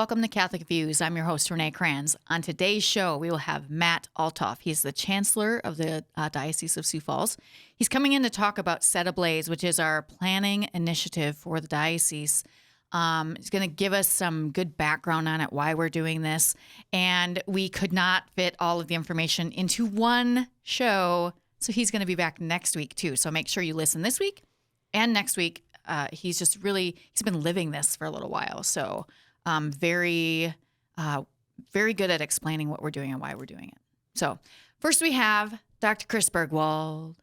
Welcome to Catholic Views. I'm your host, Renae Kranz. On today's show, we will have Matt Althoff. He's the Chancellor of the Diocese of Sioux Falls. He's coming in to talk about Set Ablaze, which is our planning initiative for the diocese. He's going to give us some good background on it, why we're doing this. And we could not fit all of the information into one show, so he's going to be back next week, too. So make sure you listen this week and next week. He's been living this for a little while, so very good at explaining what we're doing and why we're doing it. So first we have Dr. Chris Bergwald,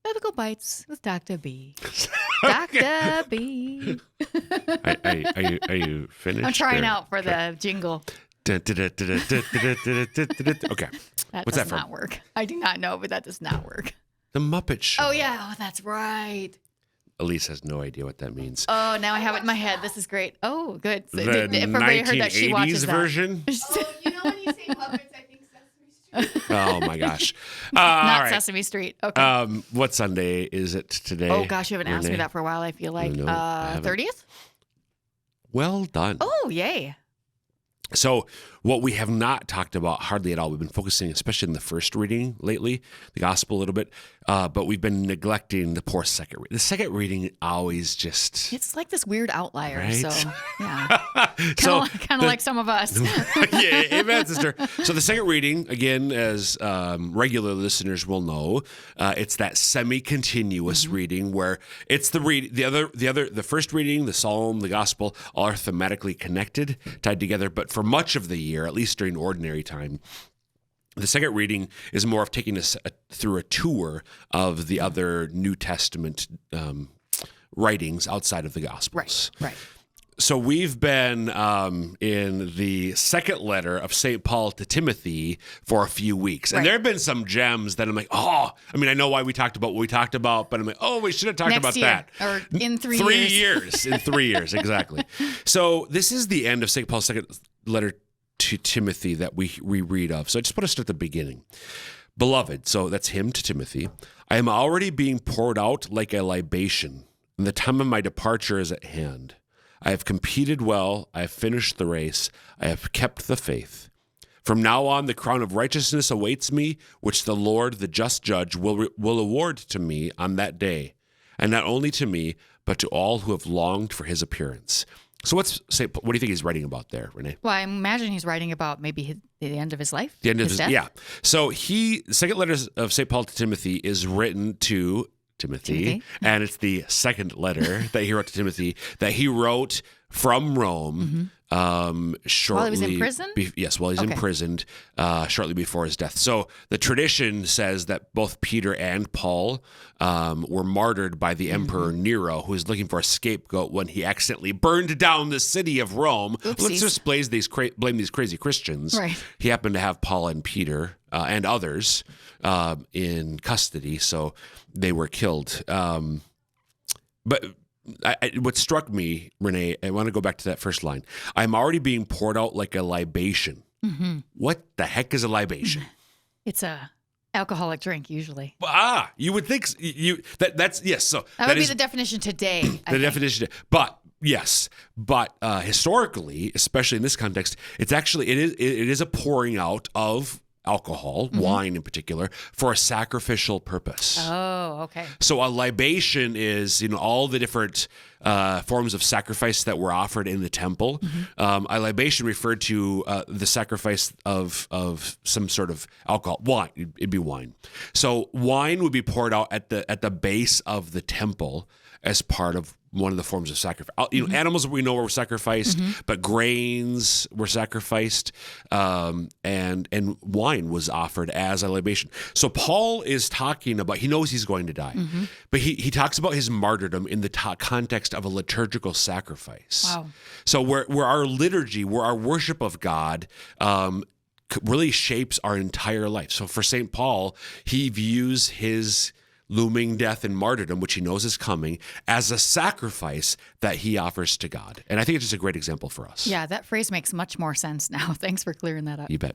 Biblical Bites with Dr. B. Dr. B. Are you finished? I'm trying out for the jingle. Okay. That What's does that from? not work. I do not know, but that does not work. The Muppet Show. Oh, yeah. Oh, that's right. Elise has no idea what that means. Oh, now I have it in my head. This is great. Oh, good. So The if everybody heard that, she 1980s watches that. version? You know when you say Muppets, I think Sesame Street. Oh, my gosh. Not all right. Sesame Street. Okay. What Sunday is it today? Oh, gosh, you haven't asked me Renee? that for a while, I feel like. No, I haven't. 30th? Well done. Oh, yay. So what we have not talked about hardly at all, we've been focusing, especially in the first reading lately, the gospel a little bit, but we've been neglecting the poor second reading. The second reading always just... It's like this weird outlier, Right? so yeah. So Kind of like some of us. yeah, amen, sister. So the second reading, again, as regular listeners will know, it's that semi-continuous reading where it's the first reading, the psalm, the gospel, all are thematically connected, tied together. But for much of the year, at least during ordinary time, the second reading is more of taking us through a tour of the other New Testament writings outside of the Gospels. Right. So we've been in the second letter of St. Paul to Timothy for a few weeks. And Right. there have been some gems that I'm like, I know why we talked about what we talked about, but I'm like, we should have talked Next about year, that. or in 3 years. 3 years. In 3 years, exactly. So this is the end of St. Paul's second letter to Timothy that we read of. So I just want to start at the beginning. Beloved, so that's him to Timothy, I am already being poured out like a libation, and the time of my departure is at hand. I have competed well, I have finished the race, I have kept the faith. From now on, the crown of righteousness awaits me, which the Lord, the just judge, will award to me on that day, and not only to me, but to all who have longed for his appearance. So what do you think he's writing about there, Renee? Well, I imagine he's writing about maybe the end of his life. The end of his death? yeah. So the second letter of St. Paul to Timothy is written to Timothy, and it's the second letter that he wrote to Timothy that he wrote from Rome shortly. While he was in prison? While he's imprisoned shortly before his death. So the tradition says that both Peter and Paul were martyred by the Emperor Nero, who was looking for a scapegoat when he accidentally burned down the city of Rome. Oopsies. Let's just blame these crazy Christians. Right. He happened to have Paul and Peter and others in custody, so they were killed. But what struck me, Renee, I want to go back to that first line. I'm already being poured out like a libation. What the heck is a libation? It's a alcoholic drink, usually. You would think that's yes. So That would be the definition today. I think. definition. But yes, historically, especially in this context, it is a pouring out of alcohol, wine in particular, for a sacrificial purpose. Oh, okay. So a libation is, all the different forms of sacrifice that were offered in the temple. A libation referred to the sacrifice of some sort of alcohol. Wine, it'd be wine. So wine would be poured out at the base of the temple as part of one of the forms of sacrifice. Animals we know were sacrificed, but grains were sacrificed, and wine was offered as a libation. So Paul is talking about, he knows he's going to die, but he talks about his martyrdom in the context of a liturgical sacrifice. Wow. So where our liturgy, where our worship of God really shapes our entire life. So for St. Paul, he views his looming death and martyrdom, which he knows is coming, as a sacrifice that he offers to God. And I think it's just a great example for us. Yeah, that phrase makes much more sense now. Thanks for clearing that up. You bet.